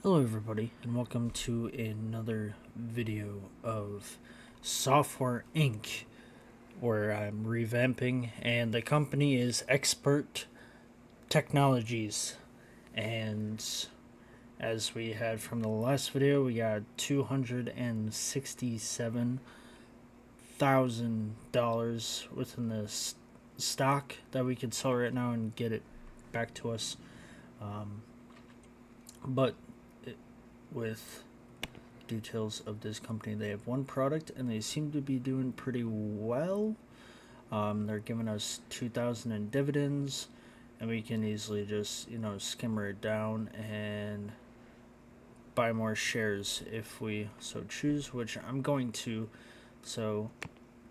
Hello everybody and welcome to another video of Software Inc. where I'm revamping, and the company is Expert Technologies. And as we had from the last video, we got $267,000 within the stock that we could sell right now and get it back to us. But with details of this company, they have one product and they seem to be doing pretty well. They're giving us $2,000 in dividends, and we can easily just skimmer it down and buy more shares if we so choose, which I'm going to. So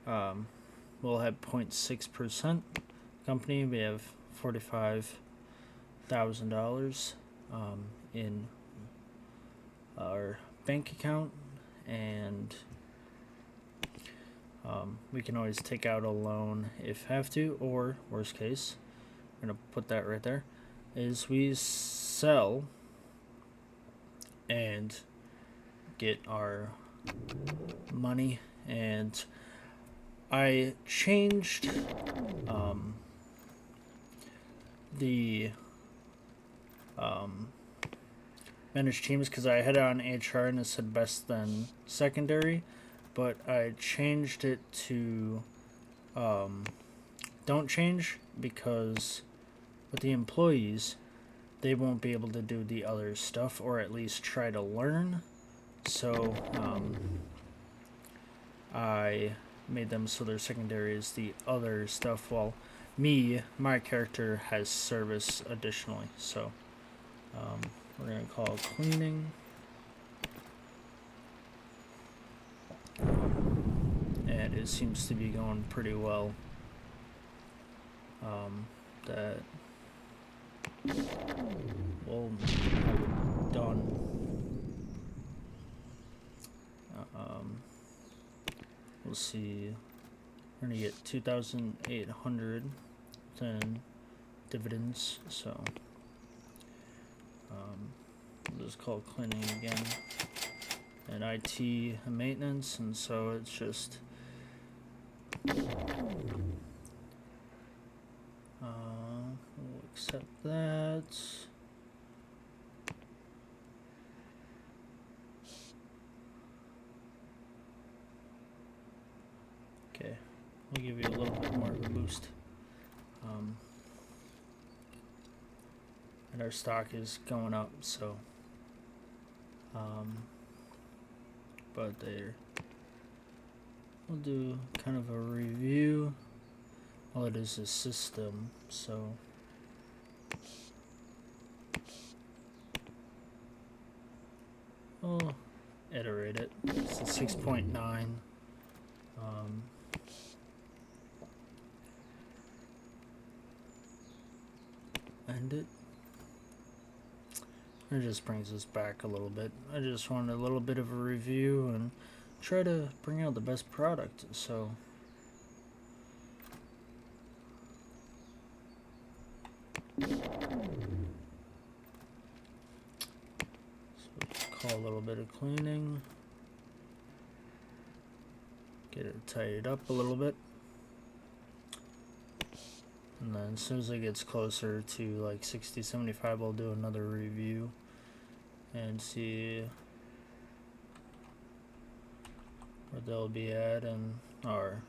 we'll have 0.6% company. We have $45,000 in our bank account, and we can always take out a loan if have to, or worst case, I'm gonna put that right there, is we sell and get our money. And I changed the manage teams because I had it on HR and it said best then secondary, but I changed it to don't change, because with the employees they won't be able to do the other stuff, or at least try to learn. So I made them so their secondary is the other stuff, while my character has service additionally. So we're going to call it cleaning. And it seems to be going pretty well. That we'll have it done. We'll see. We're going to get 2,800 in dividends. So we'll just call it cleaning again, and IT and maintenance, and so it's just we'll accept that. Okay, we'll give you a little bit more of a boost. And our stock is going up, so but we'll do kind of a review. All it is a system, so we'll iterate it. It's a 6.9. End it. It just brings us back a little bit. I just wanted a little bit of a review and try to bring out the best product. So call a little bit of cleaning, get it tidied up a little bit, and then as soon as it gets closer to like 60, 75, we'll do another review and see where they'll be at. And our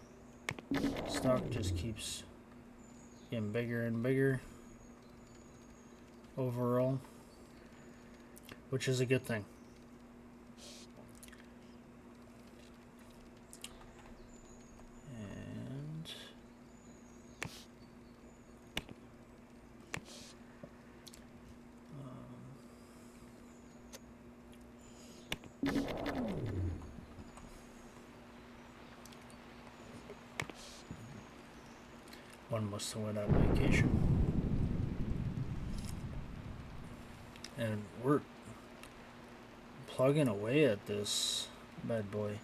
stock just keeps getting bigger and bigger overall, which is a good thing. One must have went on vacation. And we're plugging away at this bad boy.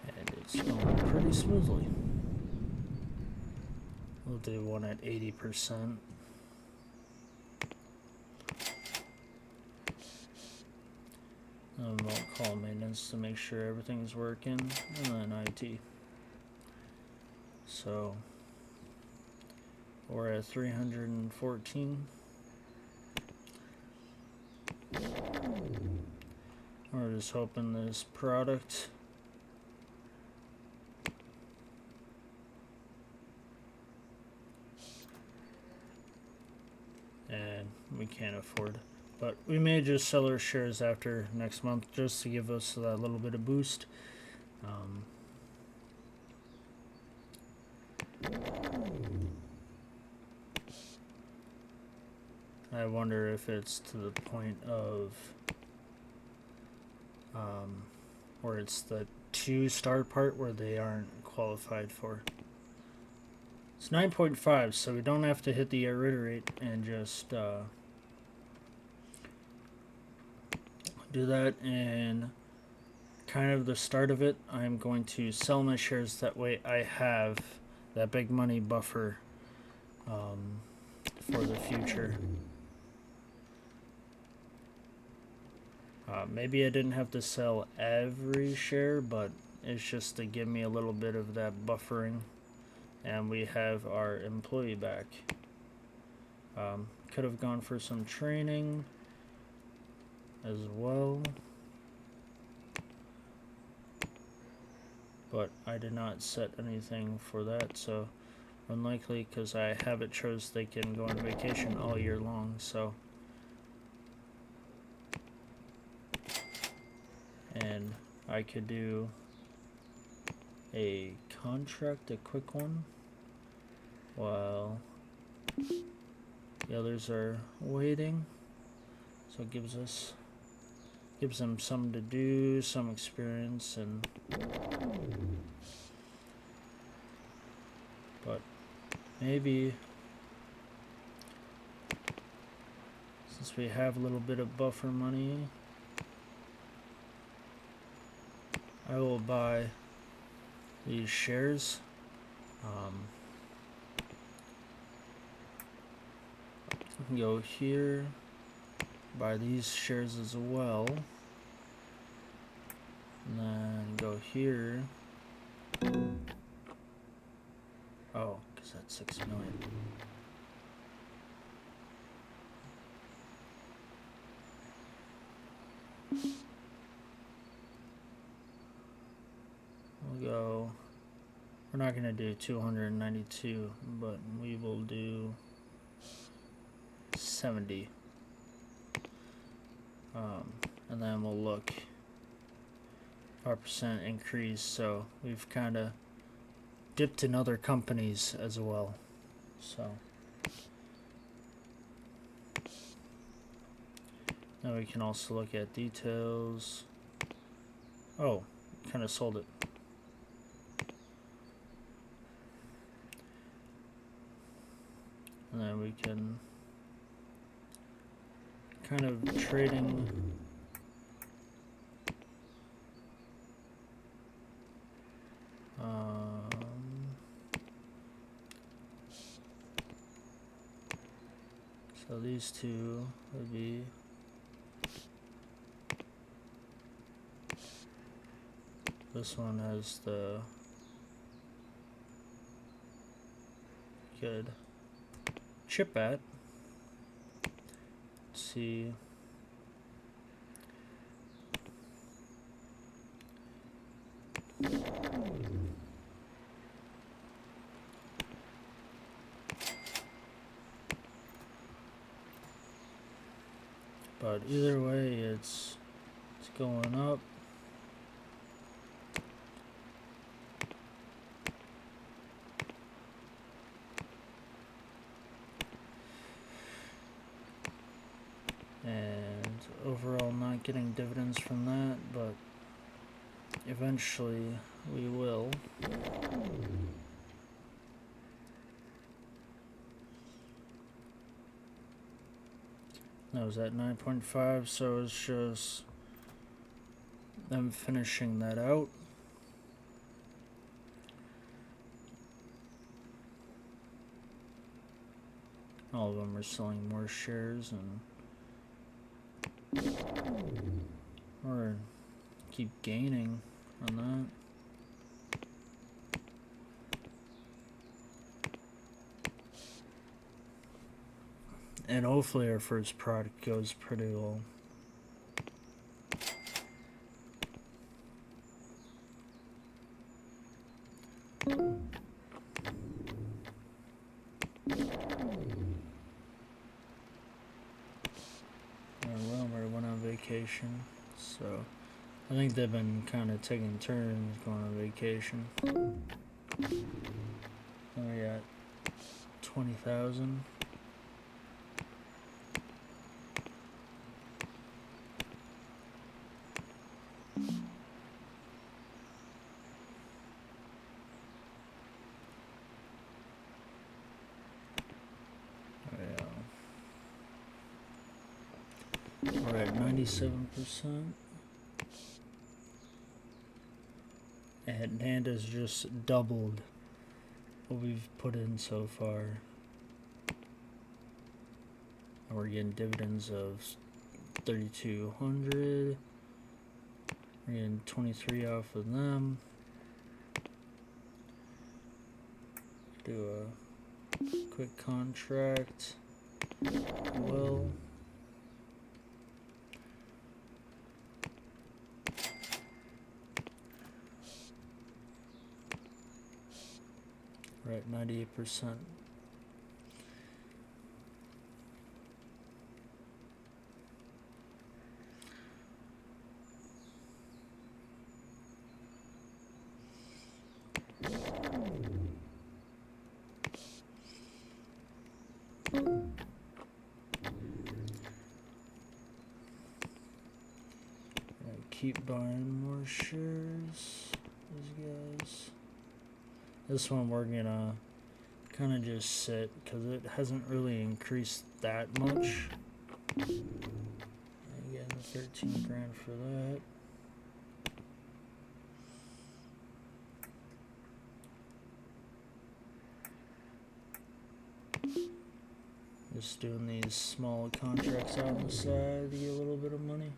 And it's going pretty smoothly. We'll do one at 80%. And we'll call maintenance to make sure everything's working, and then IT. So we're at 314. We're just hoping this product and we can't afford, but we may just sell our shares after next month just to give us that little bit of boost. I wonder if it's to the point of where it's the 2-star part where they aren't qualified for. It's 9.5, so we don't have to hit the iterate and just do that. And kind of the start of it, I'm going to sell my shares, that way I have that big money buffer for the future. Maybe I didn't have to sell every share, but it's just to give me a little bit of that buffering. And we have our employee back. Could have gone for some training as well, but I did not set anything for that, so unlikely, because I have it chose they can go on vacation all year long. So, and I could do a contract, a quick one, while the others are waiting. So it gives them something to do, some experience, and but maybe since we have a little bit of buffer money, I will buy these shares. We can go here, buy these shares as well, and then go here. Oh, because that's 6 million. We'll go. We're not going to do 292, but we will do 70. And then we'll look 5% increase, so we've kind of dipped in other companies as well. So now we can also look at details. Oh, kind of sold it. And then we can kind of trading so these two would be this one has the good chip at. Let's see. But either way, it's going up. And overall not getting dividends from that, but eventually we will. That was at 9.5, so it's just them finishing that out. All of them are selling more shares, and or keep gaining on that. And hopefully our first product goes pretty well. Wilmer went on vacation, so I think they've been kind of taking turns going on vacation. We got 20,000. We're at 97%. And Nanda's just doubled what we've put in so far. And we're getting dividends of 3,200. We're getting 23 off of them. Do a quick contract. Well. We're at 98%. Keep buying more shares, these guys. This one we're gonna kind of just sit because it hasn't really increased that much. Again, 13 grand for that. Just doing these small contracts out on the side to get a little bit of money.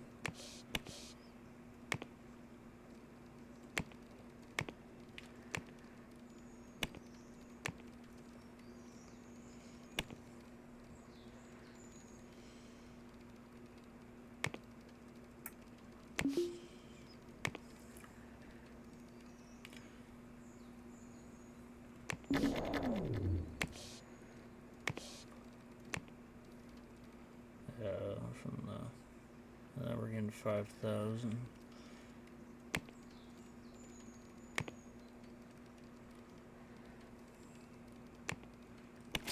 From the we're getting 5,000. I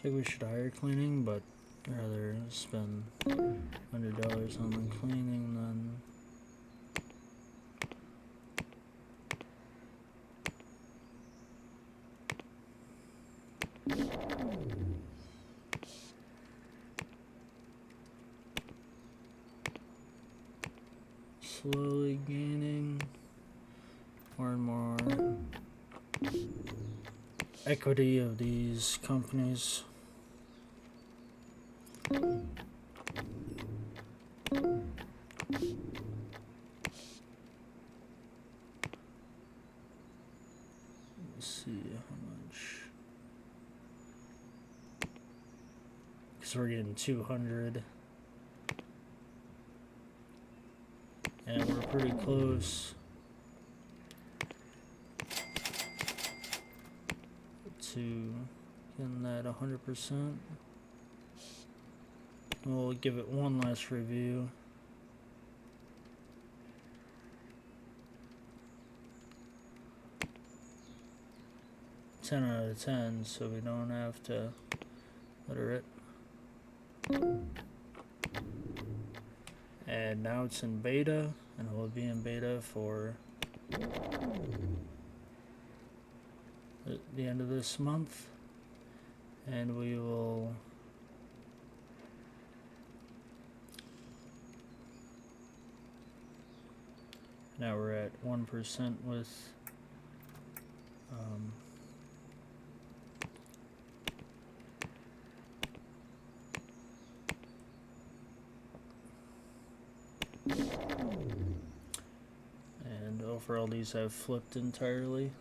think we should hire cleaning, but rather spend $100 on the cleaning than slowly gaining more and more equity of these companies. Let's see how much. Because we're getting 200. And we're pretty close to getting that 100%. We'll give it one last review. Ten out of 10, so we don't have to let her rip. And now it's in beta, and it will be in beta for the end of this month. And we will now we're at 1% with for all these have flipped entirely.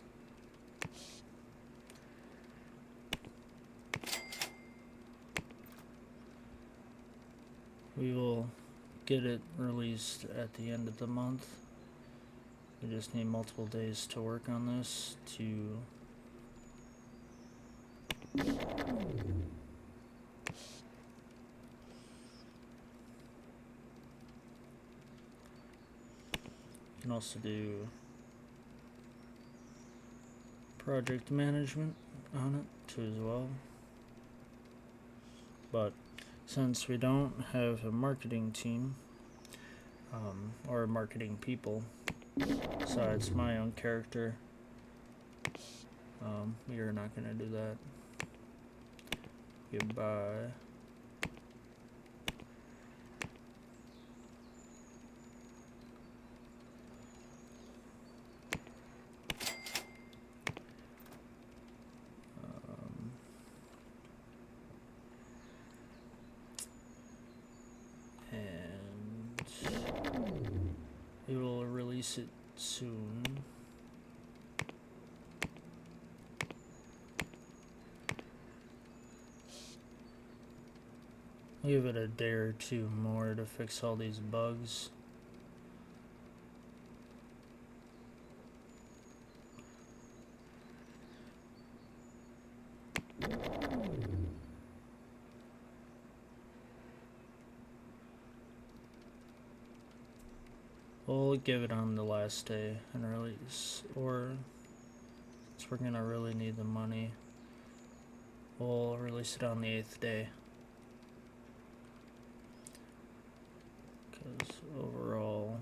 We will get it released at the end of the month. We just need multiple days to work on this to you can also do project management on it too as well. But since we don't have a marketing team or marketing people besides my own character, we are not going to do that. Goodbye. We will release it soon. Give it a day or two more to fix all these bugs. We'll give it on the last day and release, or since we're gonna really need the money, we'll release it on the 8th day. Because overall,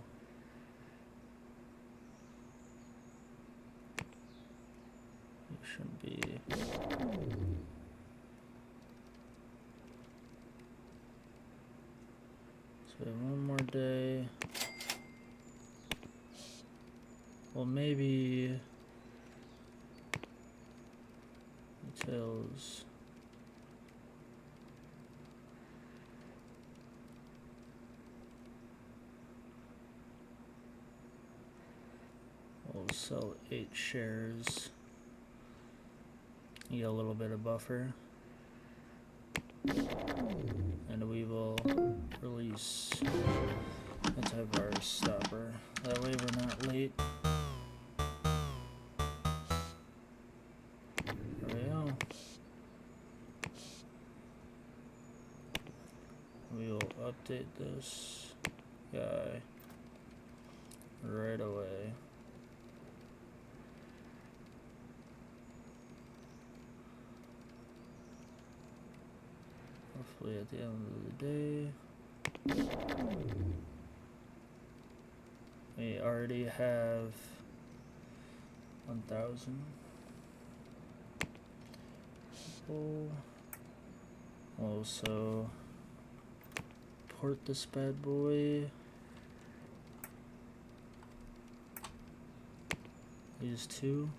it shouldn't be. So we have one more day. Well, maybe details. We'll sell 8 shares. You get a little bit of buffer. And we will release antivirus stopper. That way we're not late. There we go. We will update this guy right away. Hopefully at the end of the day. We already have 1,000 people. Also port this bad boy. These 2.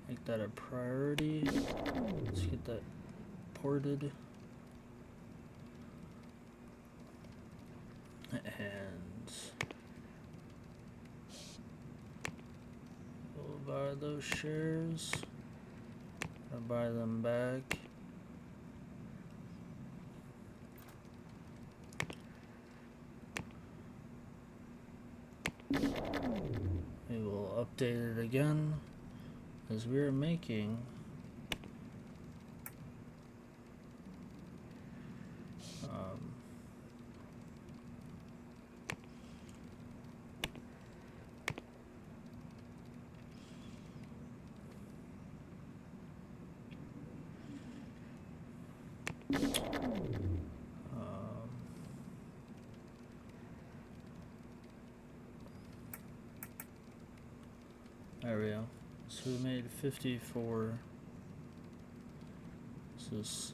Make that a priority. Let's get that ported. And we'll buy those shares. I'll buy them back. We will update it again as we are making There we go. So we made 54. This is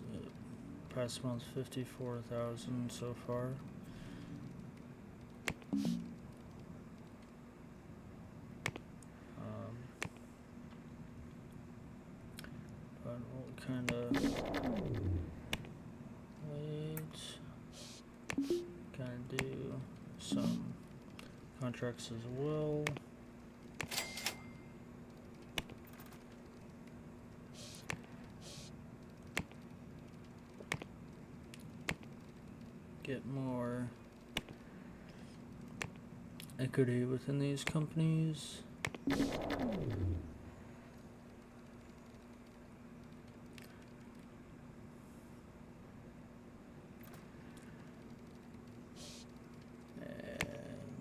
past month's 54,000 so far. But we'll kind of wait. Kind of do some contracts as well. Get more equity within these companies. And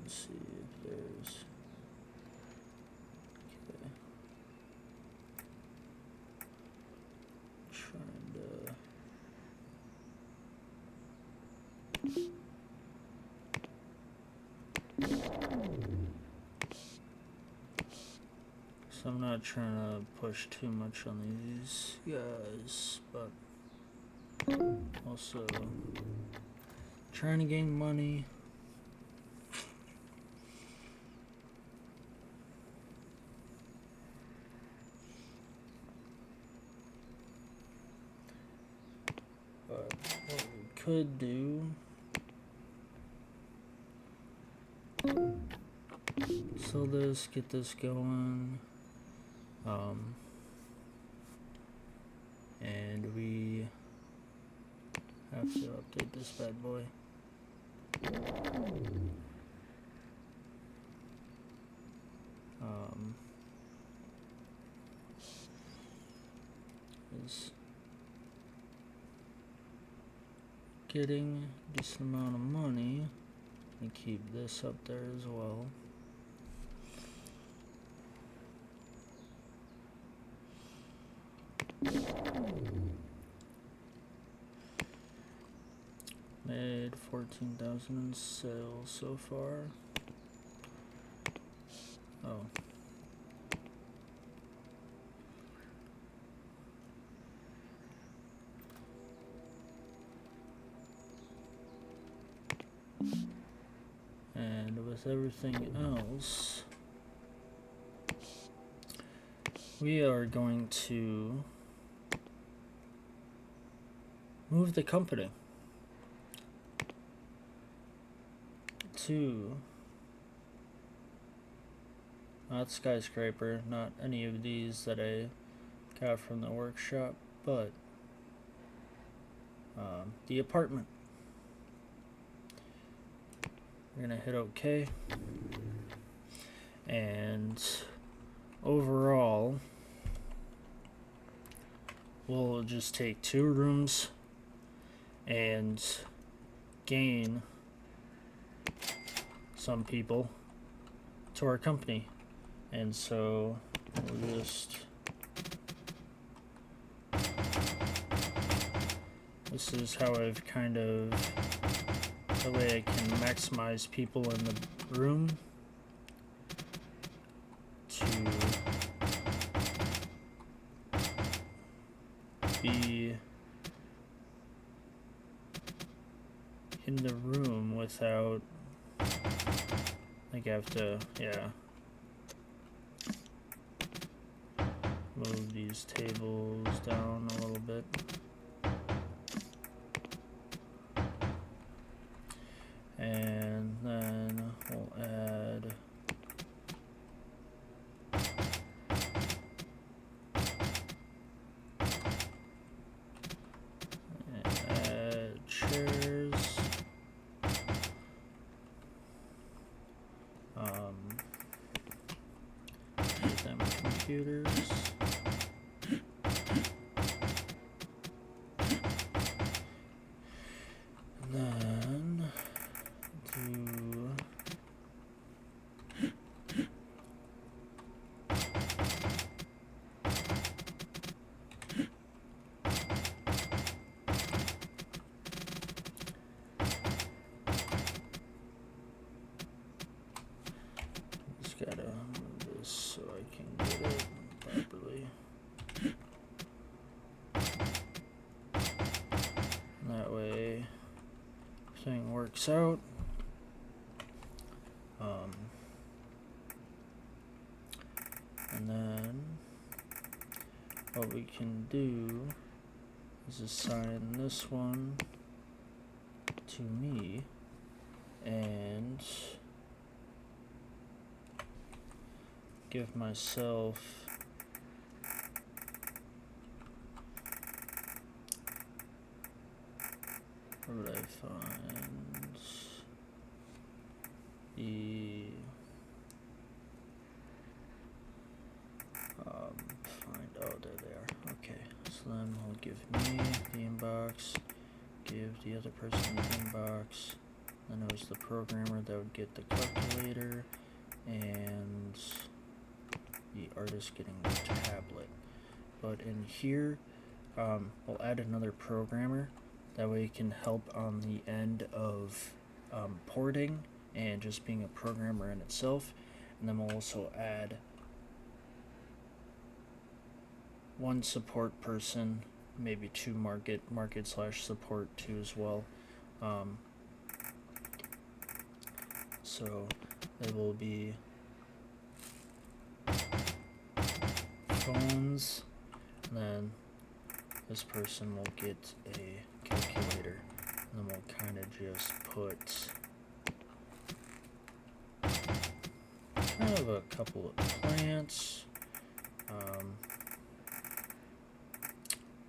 see if there's okay. Trying to so I'm not trying to push too much on these guys, but also trying to gain money. But what we could do, sell this, get this going, and we have to update this bad boy. Is getting a decent amount of money, and keep this up there as well. Made 14,000 in sales so far. Oh. And with everything else, we are going to move the company to not Skyscraper, not any of these that I got from the workshop, but the apartment. We're gonna hit OK, and overall we'll just take 2 rooms and gain some people to our company. And so we'll just, this is how I've kind of, the way I can maximize people in the room to be in the room without, I have to, yeah, move these tables down a little bit. And then we'll add chairs. Get them computers. And then do just gotta move this so I can it properly. And that way everything works out. And then what we can do is assign this one to me and give myself where would I find the oh, there they are. Okay, so then we'll give me the inbox, give the other person the inbox, then it was the programmer that would get the calculator, and the artist getting the tablet. But in here, we'll add another programmer, that way it can help on the end of porting and just being a programmer in itself. And then we'll also add one support person, maybe two market / support too as well. So they will be phones, and then this person will get a calculator, and then we'll kind of just put kind of a couple of plants.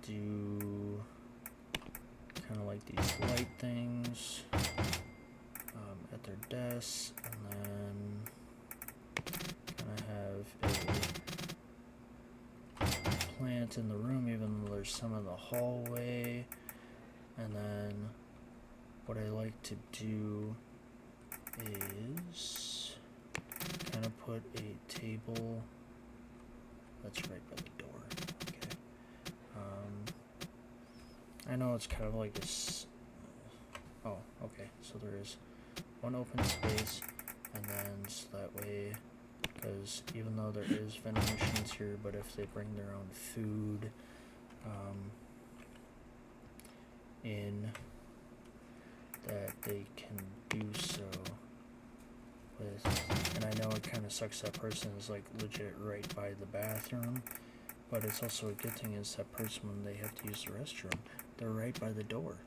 Do kind of like these light things at their desks, and then kind of have a plant in the room, even though there's some in the hallway. And then what I like to do is kind of put a table that's right by the door. I know it's kind of like this. Oh, okay. So there is one open space, and then so that way, because even though there is vending machines here, but if they bring their own food in, that they can do so with. And I know it kind of sucks that person is like legit right by the bathroom. But it's also a good thing is that person, when they have to use the restroom, they're right by the door.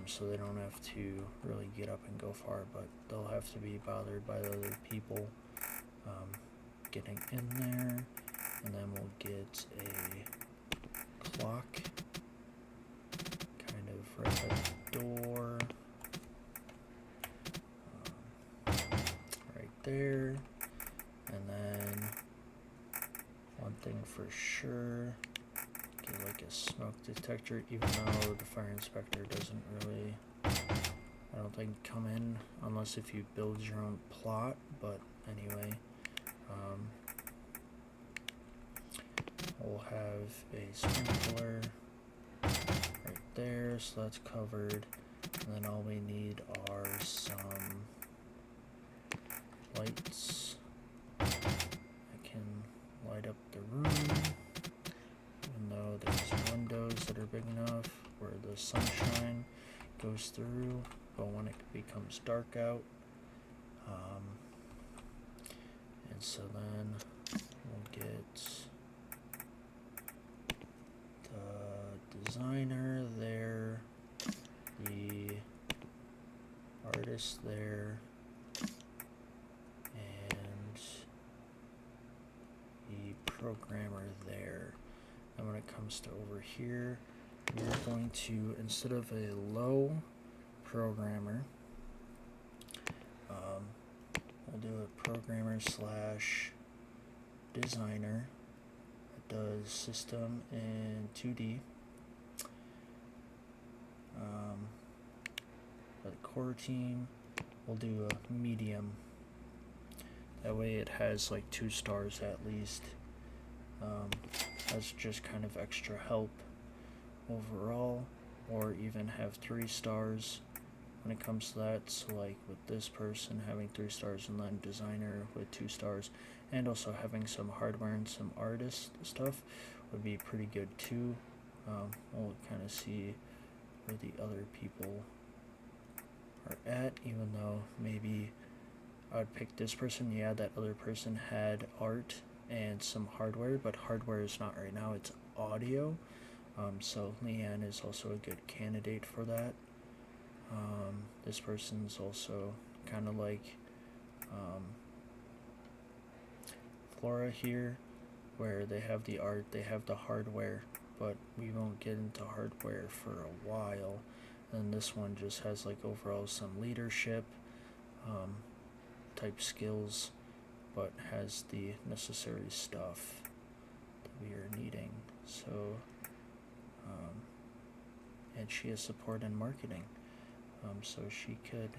So they don't have to really get up and go far, but they'll have to be bothered by the other people getting in there. And then we'll get a clock kind of right by the door. Right there. And then one thing for sure, get like a smoke detector, even though the fire inspector doesn't really, I don't think, come in unless if you build your own plot. But anyway, we'll have a sprinkler right there, so that's covered. And then all we need are some lights. Light up the room, even though there's windows that are big enough where the sunshine goes through, but when it becomes dark out. And so then we'll get the designer there, the artist there, programmer there. And when it comes to over here, we're going to, instead of a low programmer, we'll do a programmer / designer that does system in 2D. For the core team, we'll do a medium. That way it has like 2 stars at least. That's just kind of extra help overall, or even have 3 stars when it comes to that. So like with this person having 3 stars, and then designer with 2 stars, and also having some hardware and some artist stuff would be pretty good too. We'll kind of see where the other people are at, even though maybe I would pick this person. Yeah, that other person had art and some hardware, but hardware is not right now, it's audio. So Leanne is also a good candidate for that. This person's also kind of like Flora here, where they have the art, they have the hardware, but we won't get into hardware for a while. And this one just has like overall some leadership type skills, but has the necessary stuff that we are needing. So, and she has support in marketing, so she could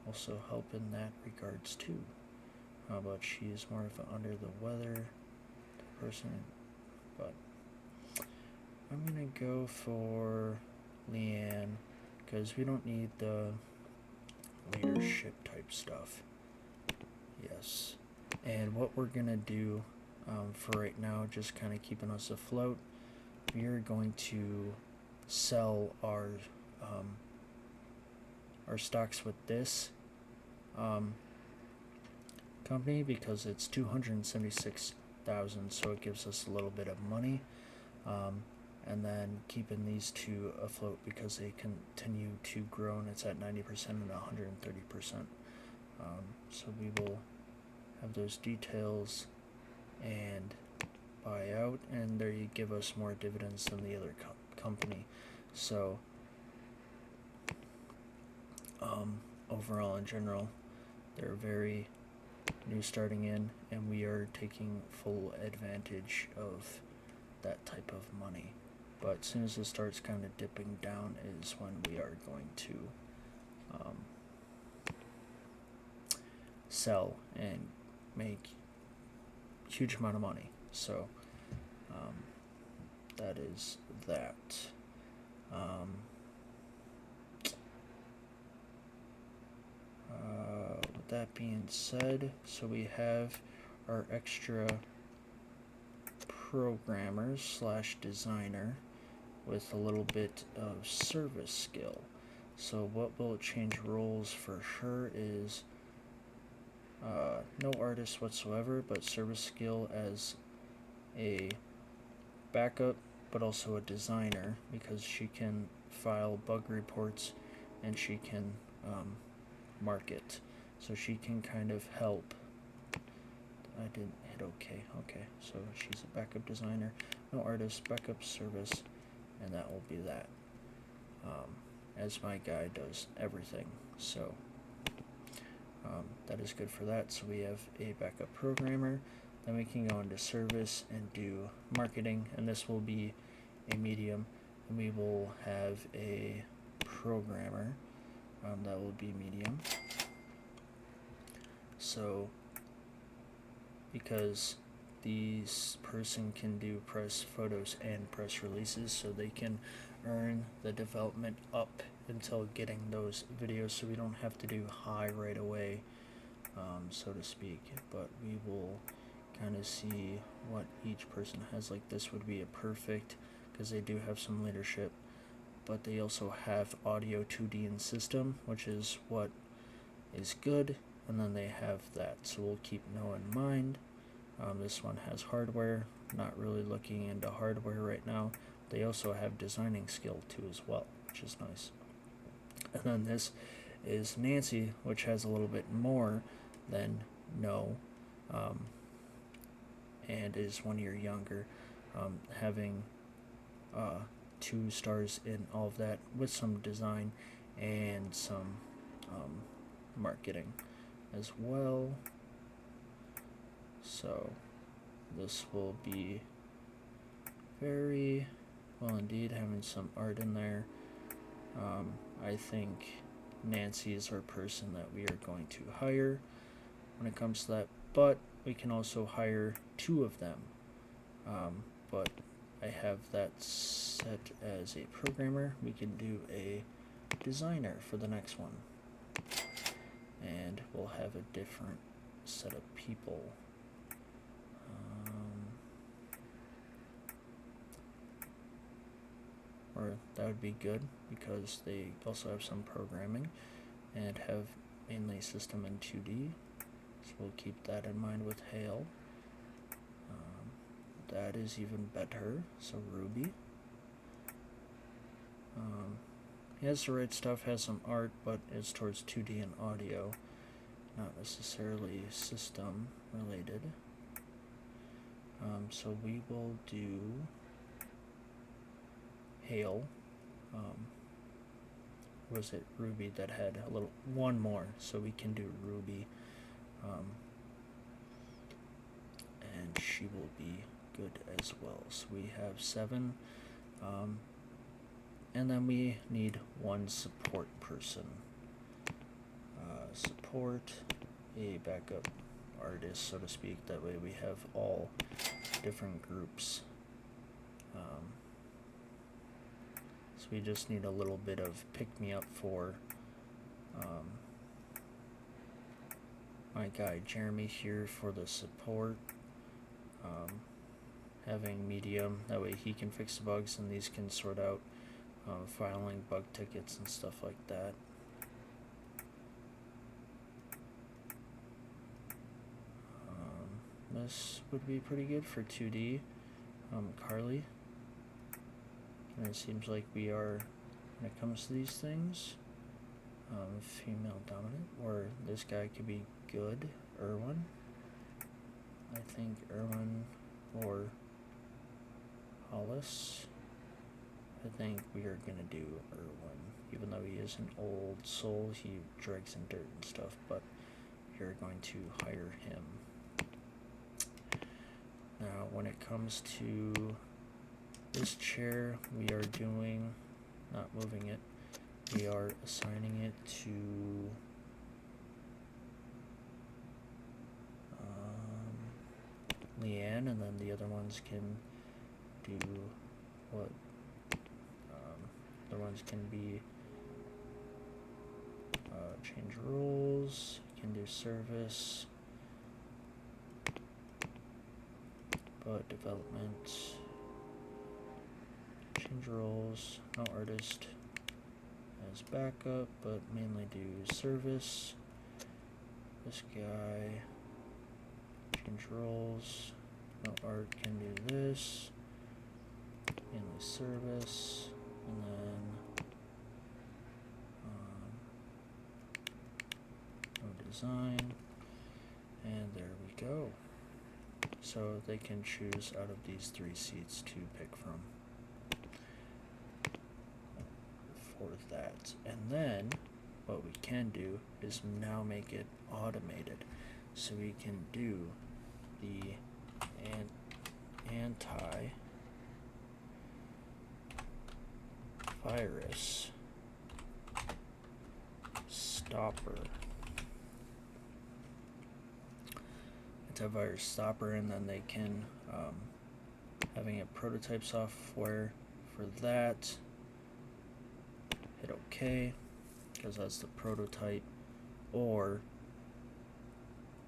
also help in that regards too. But she's more of an under the weather person, but I'm gonna go for Leanne because we don't need the leadership type stuff. Yes, and what we're gonna do for right now, just kind of keeping us afloat, we are going to sell our stocks with this company because it's 276,000, so it gives us a little bit of money, and then keeping these two afloat because they continue to grow, and it's at 90% and 130%. So we will have those details and buy out, and there you give us more dividends than the other company. So overall, in general, they're very new starting in, and we are taking full advantage of that type of money. But as soon as it starts kind of dipping down is when we are going to sell and make huge amount of money. So that is that. With that being said, so we have our extra programmer slash designer with a little bit of service skill. So what will change roles for her is no artist whatsoever, but service skill as a backup, but also a designer, because she can file bug reports and she can market. So she can kind of help. I didn't hit OK. Okay, so she's a backup designer, no artist, backup service, and that will be that. As my guy does everything. So that is good for that. So we have a backup programmer. Then we can go into service and do marketing, and this will be a medium. And we will have a programmer that will be medium. So because these person can do press photos and press releases, so they can earn the development up until getting those videos, so we don't have to do high right away, so to speak. But we will kind of see what each person has. Like this would be a perfect, because they do have some leadership, but they also have audio 2D and system, which is what is good, and then they have that, so we'll keep Noah in mind. This one has hardware, not really looking into hardware right now. They also have designing skill too as well, which is nice. And then this is Nancy, which has a little bit more than No, and is 1 year younger, having 2 stars in all of that, with some design and some marketing as well. So this will be very well indeed, having some art in there. I think Nancy is our person that we are going to hire when it comes to that, but we can also hire 2 of them. But I have that set as a programmer. We can do a designer for the next one, and we'll have a different set of people or that would be good because they also have some programming and have mainly system in 2D. So we'll keep that in mind with Hail. That is even better. So Ruby. He has the right stuff, has some art, but it's towards 2D and audio, not necessarily system related. So we will do Hail. Was it Ruby that had a little one more? So we can do Ruby, and she will be good as well. So we have 7, and then we need one support person. Support a backup artist, so to speak. That way we have all different groups. So we just need a little bit of pick-me-up for my guy Jeremy here for the support. Having medium, that way he can fix the bugs and these can sort out filing bug tickets and stuff like that. This would be pretty good for 2D. Carly. And it seems like we are, when it comes to these things, female dominant, or this guy could be good. Erwin. I think Erwin or Hollis. I think we are gonna do Erwin, even though he is an old soul. He drags in dirt and stuff, but you're going to hire him. Now, when it comes to this chair, we are doing, not moving it, we are assigning it to Leanne, and then the other ones can do what? The other ones can be change rules, can do service, but development, change roles, no artist as backup, but mainly do service. This guy, change roles, no art, can do this, mainly service, and then no design, and there we go. So they can choose out of these 3 seats to pick from for that. And then what we can do is now make it automated. So we can do the antivirus stopper. Antivirus stopper, and then they can having a prototype software for that. Hit OK because that's the prototype, or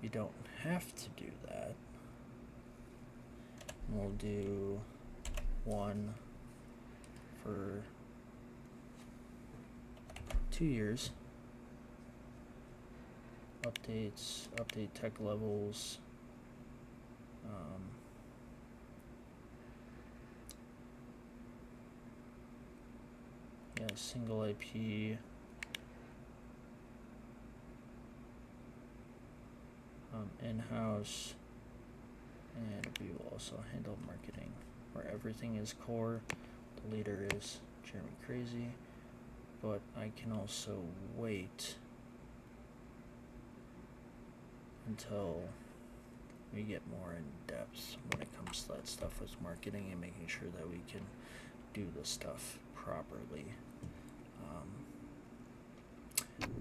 you don't have to do that. We'll do one for 2 years. Updates, update tech levels. Yeah, single IP. In-house, and we will also handle marketing, where everything is core. The leader is Jeremy Crazy, but I can also wait until we get more in depth when it comes to that stuff with marketing and making sure that we can do the stuff properly.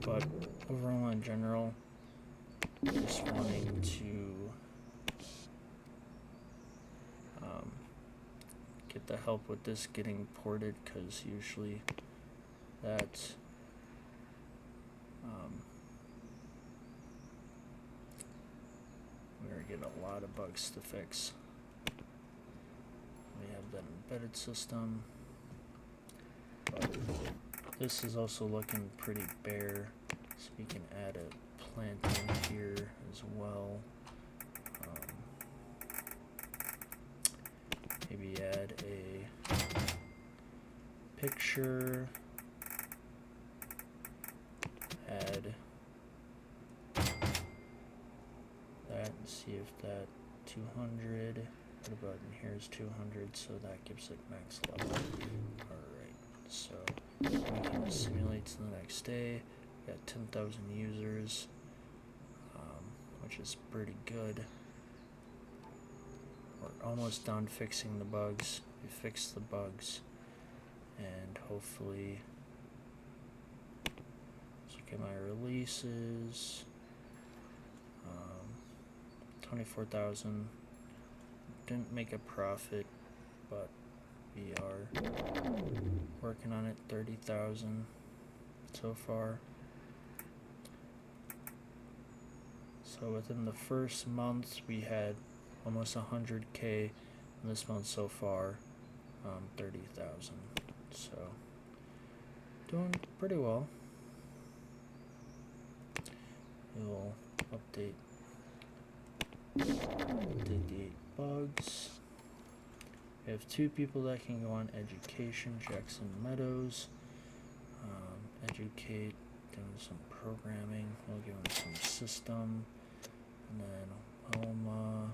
But overall, in general, just wanting to get the help with this getting ported, because usually that we're gonna get a lot of bugs to fix. We have that embedded system. But this is also looking pretty bare, so we can add a plant in here as well. Maybe add a picture, add that, and see if that 200, what about in here is 200, so that gives it max level. Alright, so we can simulate to the next day. We got 10,000 users, which is pretty good. We're almost done fixing the bugs. We fixed the bugs, and hopefully, let's look at my releases. 24,000. Didn't make a profit, but we are working on it. 30,000 so far. So within the first month, we had almost 100K. In this month so far, 30,000. So doing pretty well. We'll update the bugs. We have 2 people that can go on education. Jackson Meadows, educate, doing some programming. We'll give him some system, and then Wilma,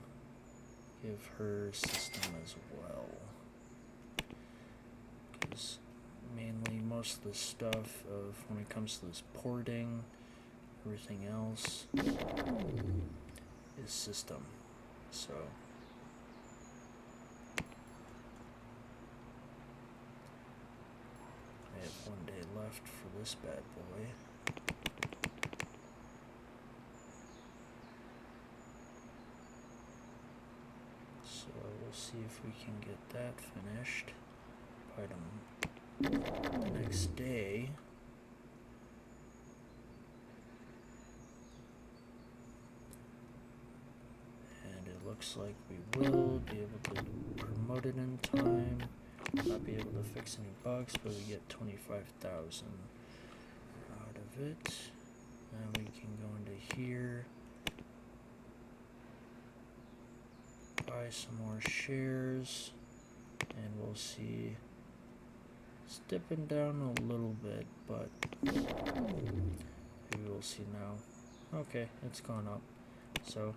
give her system as well. Because mainly most of the stuff of when it comes to this porting, everything else is system. So I have 1 day left for this bad boy. So we'll see if we can get that finished by the next day. Looks like we will be able to promote it in time. Not be able to fix any bugs, but we get 25,000 out of it. Then we can go into here, buy some more shares, and we'll see. It's dipping down a little bit, but maybe we'll see now. Okay, it's gone up. So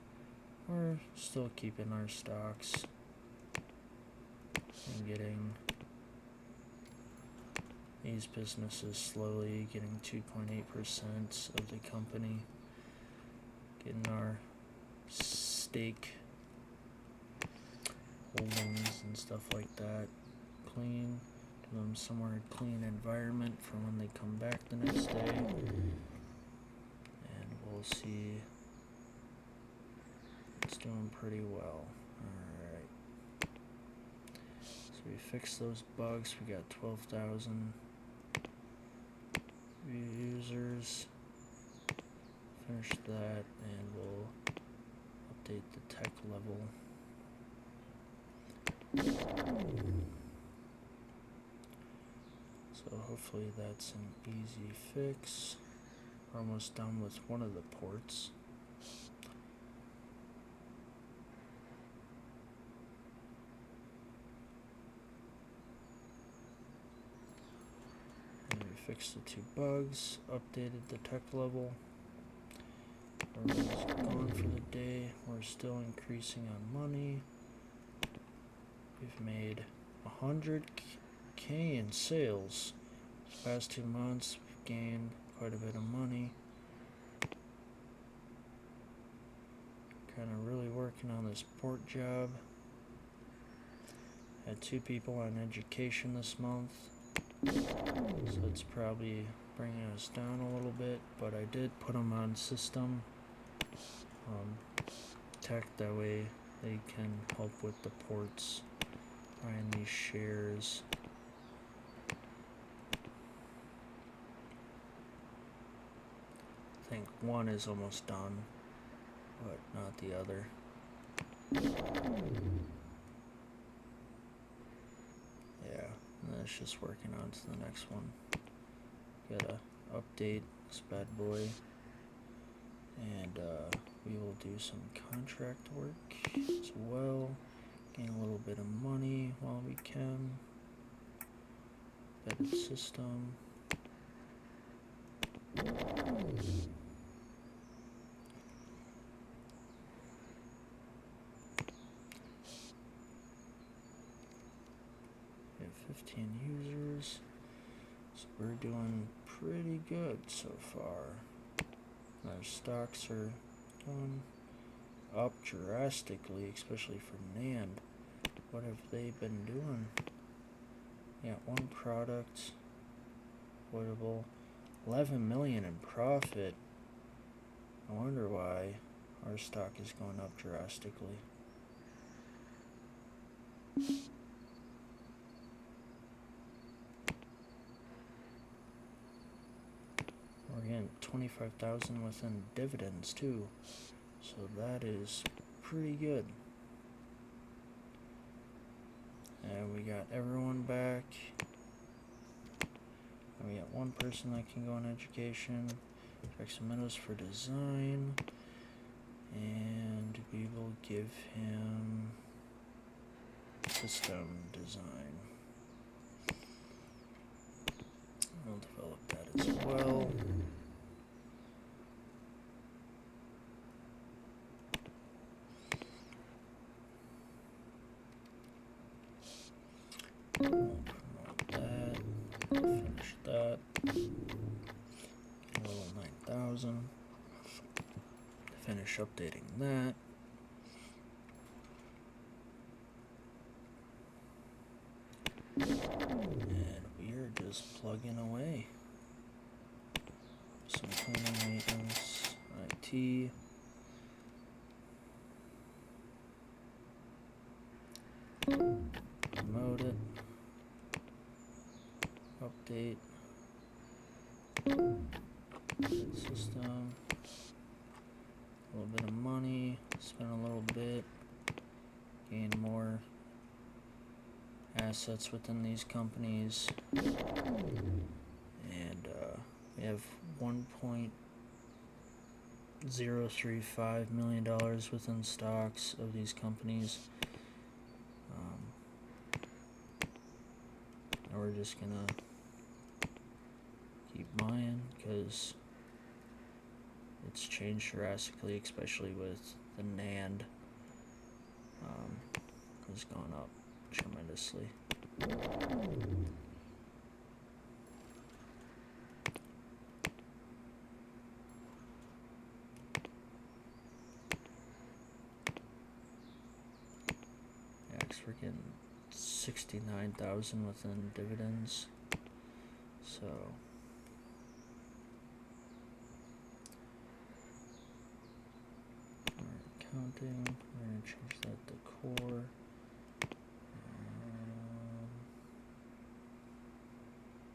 we're still keeping our stocks and getting these businesses slowly getting 2.8% of the company, getting our stake holdings and stuff like that clean, give them somewhere clean environment for when they come back the next day, and we'll see. It's doing pretty well. Alright. So we fixed those bugs. We got 12,000 users. Finish that, and we'll update the tech level. So hopefully that's an easy fix. We're almost done with one of the ports. Fixed the 2 bugs, updated the tech level. Everyone's gone for the day. We're still increasing on money. We've made 100K in sales. These past 2 months, we've gained quite a bit of money. Kind of really working on this port job. Had 2 people on education this month. So it's probably bringing us down a little bit, but I did put them on system tech, that way they can help with the ports, buying these shares. I think one is almost done, but not the other. Yeah, it's just working on to the next one. Gotta update this bad boy, and we will do some contract work as well. Gain a little bit of money while we can. Better system. We have 15 users, so we're doing pretty good so far. Our stocks are going up drastically, especially for NAND. What have they been doing? Yeah, one product, avoidable, 11 million in profit. I wonder why our stock is going up drastically. We're getting 25,000 within dividends too, so that is pretty good. And we got everyone back. And we got one person that can go in education. Xmenos for design. And we will give him system design. We'll develop that as well. We'll promote that. Finish that. Level 9,000. Finish updating that. And we are just plugging away. Some cleaning, maintenance, IT. Promote it. Update. System. A little bit of money. Spend a little bit. Gain more assets within these companies. And we have $1.035 million within stocks of these companies. And we're just gonna keep buying because it's changed drastically, especially with the NAND has gone up tremendously. Yeah, 'cause we're getting 69,000 within dividends, so accounting, we're going to change that to core.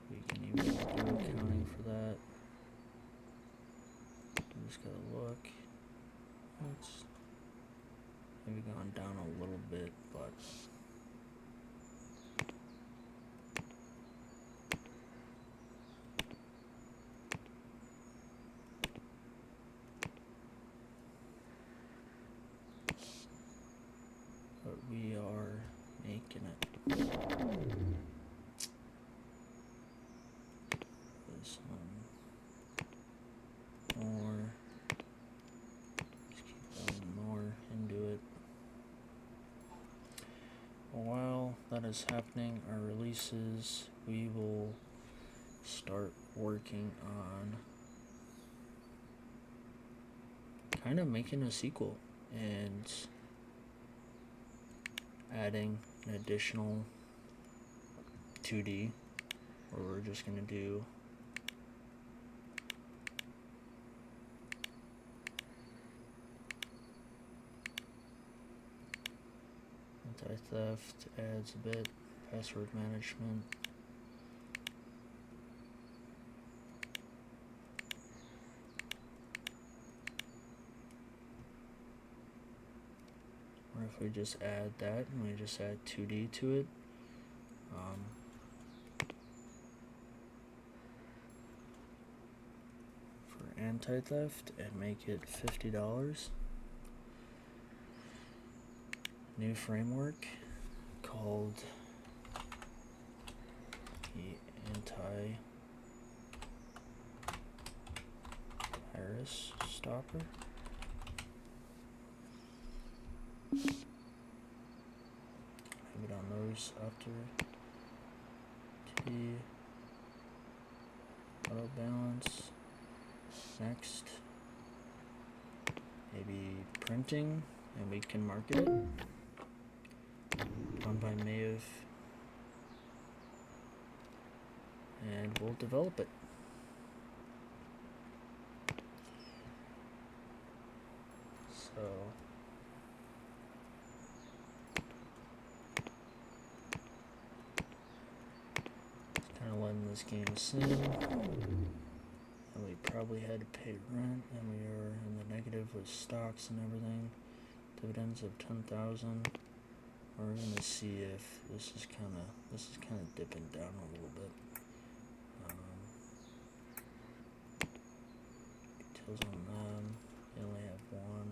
We can even do accounting for that. We just gotta look. It's maybe gone down a little bit, but we are making it. This one more. Just keep going more into it. While that is happening, our releases, we will start working on kind of making a sequel and adding an additional 2D, where we're just going to do anti-theft, adds a bit, password management. Or if we just add that and we just add 2D to it, anti-theft and make it $50. New framework called the Anti-Virus Stopper. Have it on those after T. Auto balance. Next, maybe printing, and we can market it. Done by Maeve, and we'll develop it. So kind of letting this game sing. And we probably had to pay rent, and we are in the negative with stocks and everything. Dividends of 10,000. We're gonna see if this is kind of dipping down a little bit. Details on them. They only have one.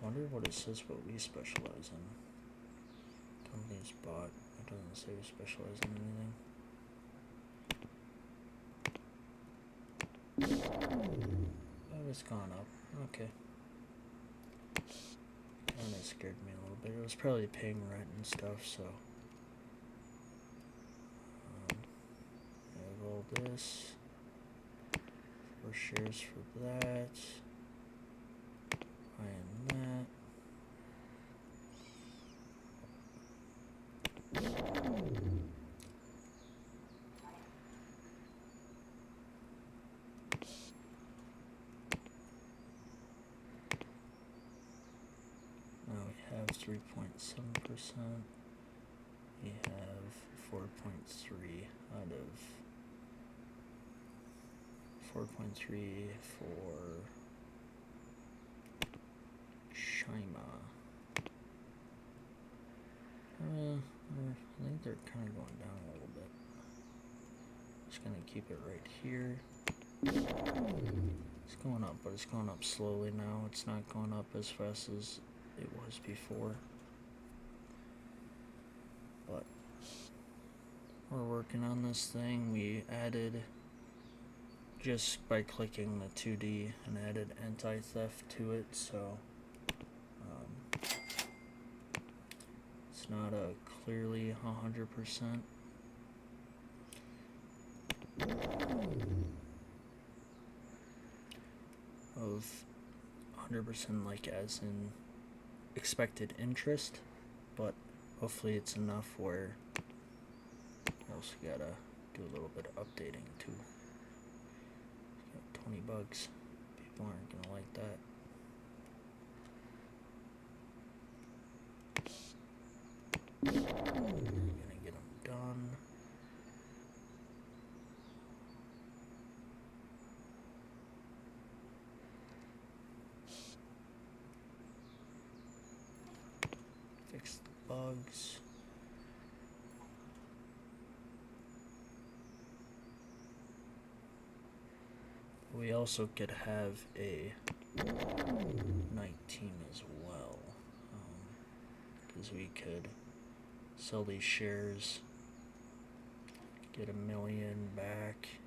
Wonder what it says what we specialize in. Companies bought. It doesn't say we specialize in anything. Oh, it's gone up. Okay. Kinda scared me a little bit. It was probably paying rent and stuff, so. I have all this. 4 shares for that. Buying that. Now we have 3.7%. We have 4.3 out of 4.3 for Shima. I think they're kind of going down a little bit. Just gonna keep it right here. It's going up, but it's going up slowly now. It's not going up as fast as it was before. But we're working on this thing. We added, just by clicking the 2D, and added anti-theft to it, so it's not a clearly 100%. Of 100% like as in expected interest, but hopefully it's enough where I also gotta do a little bit of updating too. 20 bugs. People aren't gonna like that. I'm gonna get them done. Fix the bugs. We also could have a night team as well, because we could sell these shares, get $1 million back.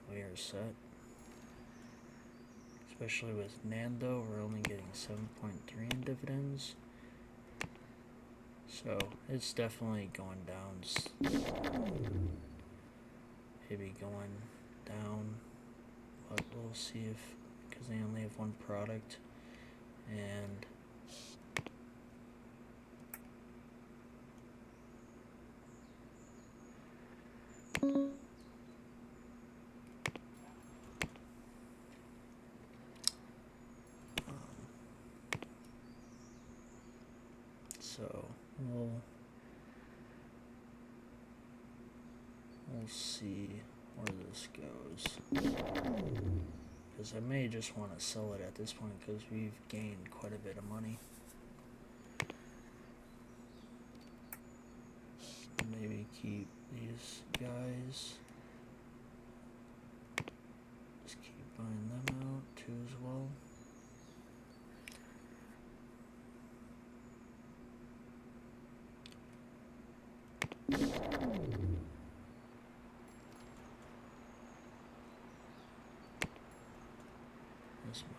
We are set. Especially with Nando, we're only getting 7.3 in dividends. So it's definitely going down. Maybe going down, but we'll see if, because they only have one product, and so we'll see where this goes, because I may just want to sell it at this point because we've gained quite a bit of money. maybe keep these guys. Just keep buying them out too as well.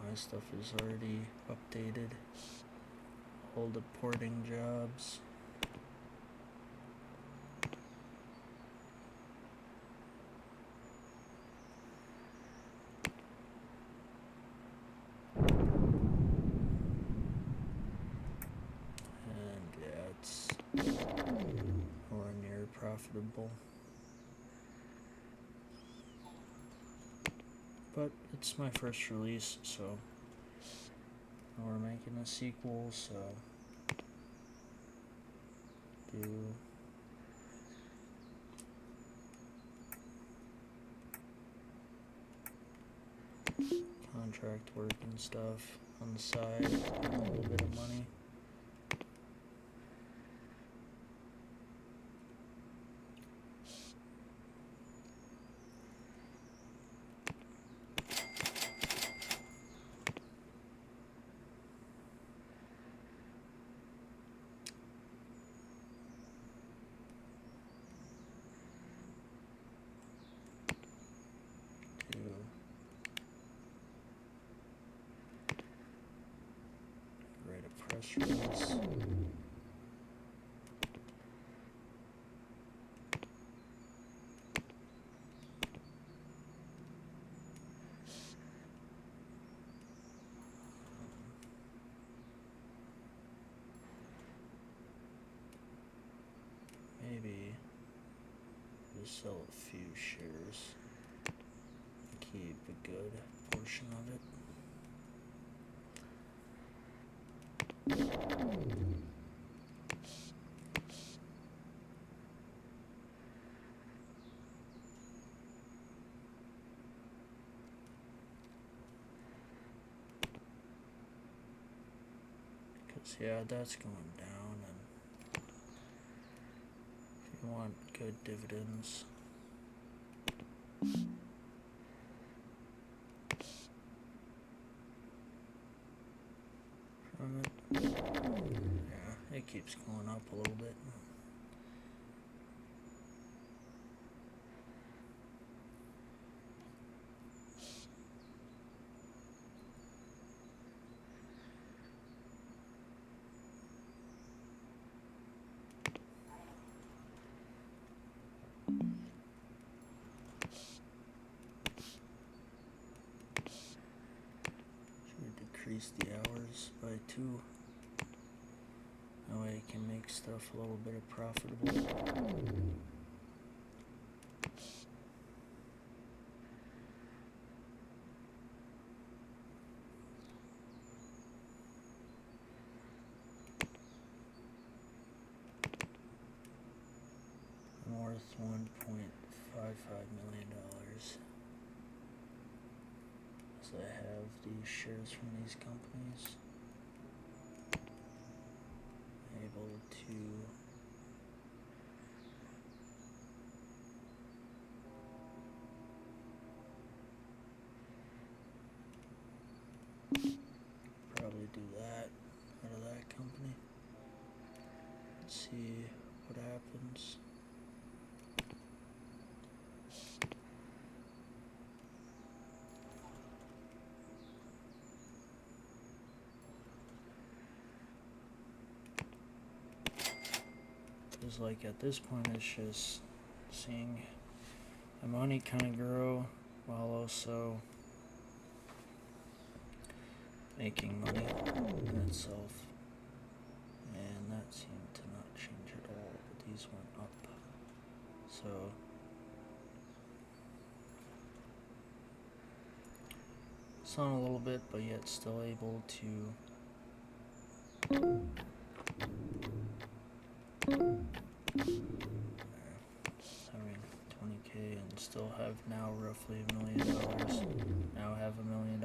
My stuff is already updated. All the porting jobs. And yeah, it's nowhere near profitable. But it's my first release, so we're making a sequel, so do contract work and stuff on the side, a little bit of money. Write a press release. Maybe just sell a few shares. Keep a good portion of it. Because yeah, that's going down, and if you want good dividends, from it, yeah, it keeps going up a little bit. Should decrease the hours by 2. That way I can make stuff a little bit profitable. I'm worth $1.55 million. So I have these shares from these companies. Able to probably do that out of that company. Let's see what happens. Because like at this point it's just seeing my money kind of grow while also making money in itself, and that seemed to not change at all, but these went up, so it's on a little bit, but yet still able to I mean 20k and still have now roughly $1 million. Now have $1 million.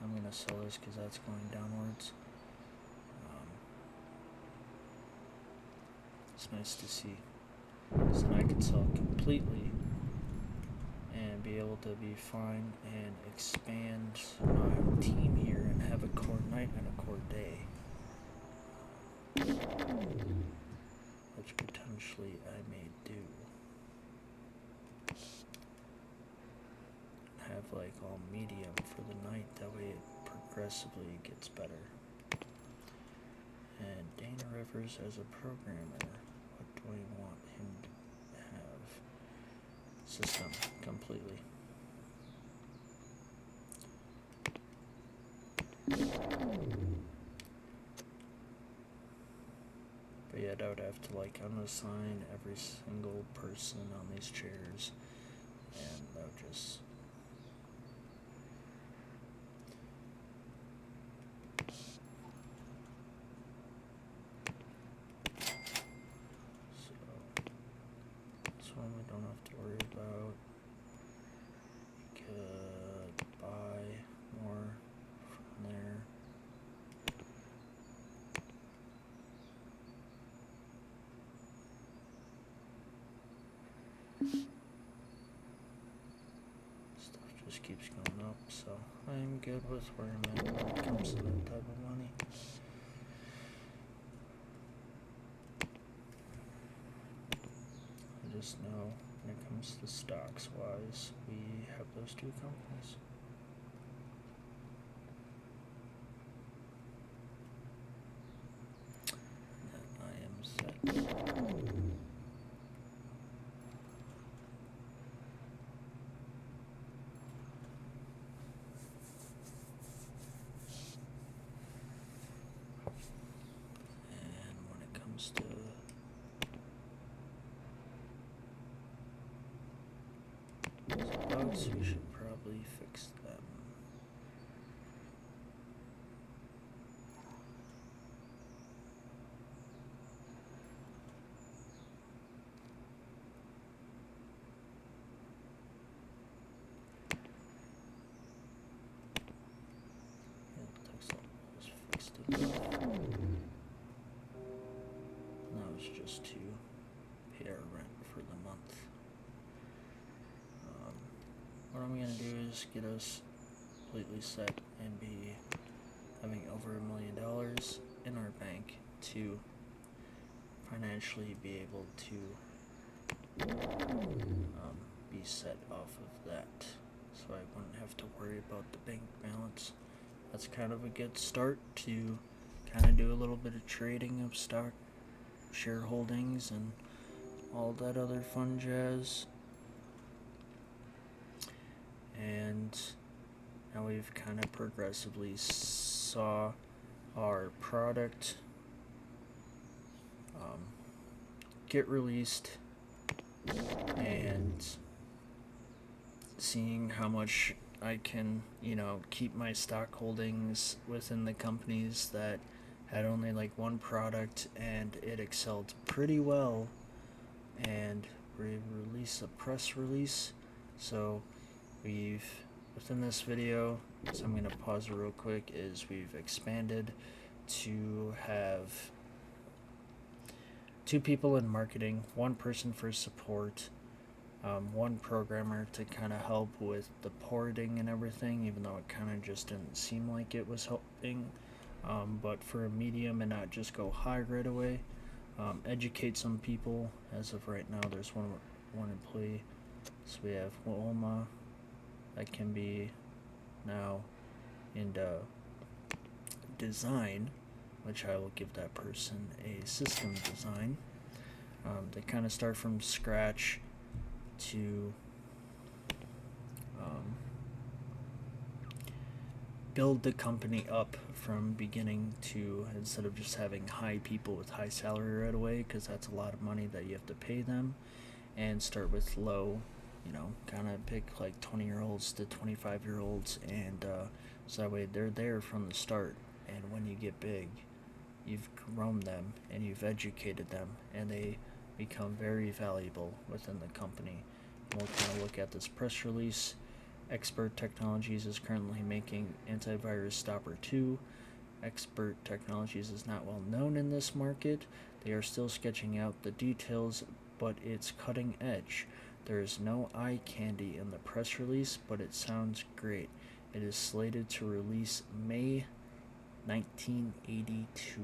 I'm gonna sell this because that's going downwards. It's nice to see. So then I could sell completely and be able to be fine and expand my team here and have a core night and a core day. Which potentially I may do. Have like all medium for the night, that way it progressively gets better. And Dana Rivers as a programmer, what do I want him to have? System completely. But yeah, I would have to like unassign every single person on these chairs, and that would just this one we don't have to worry about. We could buy more from there. Stuff just keeps going up, so I'm good with where I'm at when it comes to that type of money. I just know when it comes to stocks wise, we have those two companies. And I am set. And when it comes to bugs, we should probably fix them. Yeah, Texel was fixed enough. And that was just to pay our rent for the month. What I'm gonna do is get us completely set and be having over $1 million in our bank to financially be able to be set off of that, so I wouldn't have to worry about the bank balance. That's kind of a good start to kind of do a little bit of trading of stock shareholdings and all that other fun jazz. And now we've kind of progressively saw our product get released and seeing how much I can, keep my stock holdings within the companies that had only like one product and it excelled pretty well, and we released a press release. So we've, within this video, so I'm going to pause it real quick, is we've expanded to have 2 people in marketing, 1 person for support, 1 programmer to kind of help with the porting and everything, even though it kind of just didn't seem like it was helping. But for a medium and not just go high right away, educate some people. As of right now, there's one employee. So we have Wilma that can be now into design, which I will give that person a system design. They kind of start from scratch to build the company up from beginning to, instead of just having high people with high salary right away, because that's a lot of money that you have to pay them, and start with low, kind of pick like 20-year-olds to 25-year-olds, and so that way they're there from the start, and when you get big, you've grown them and you've educated them, and they become very valuable within the company. And we'll kind of look at this press release. Expert Technologies is currently making Antivirus Stopper 2. Expert Technologies is not well known in this market. They are still sketching out the details but it's cutting edge. There is no eye candy in the press release, but it sounds great. It is slated to release May 1982.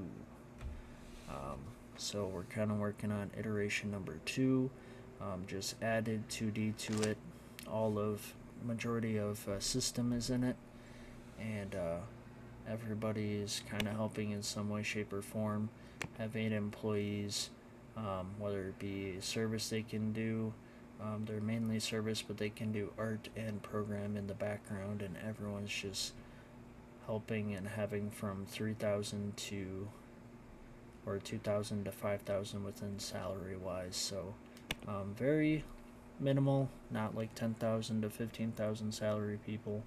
So we're kind of working on iteration number 2. Just added 2D to it. Majority of system is in it, and everybody is kind of helping in some way, shape, or form. Have 8 employees, whether it be service they can do. They're mainly service, but they can do art and program in the background, and everyone's just helping and having from 3,000 to or 2,000 to 5,000 within salary wise. So very minimal, not like 10,000 to 15,000 salary people,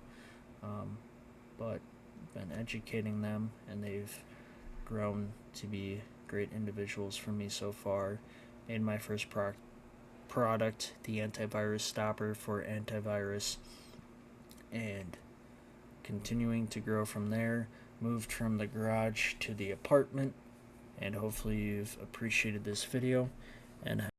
but been educating them, and they've grown to be great individuals for me so far. Made my first product, the antivirus stopper for antivirus, and continuing to grow from there. Moved from the garage to the apartment, and hopefully you've appreciated this video and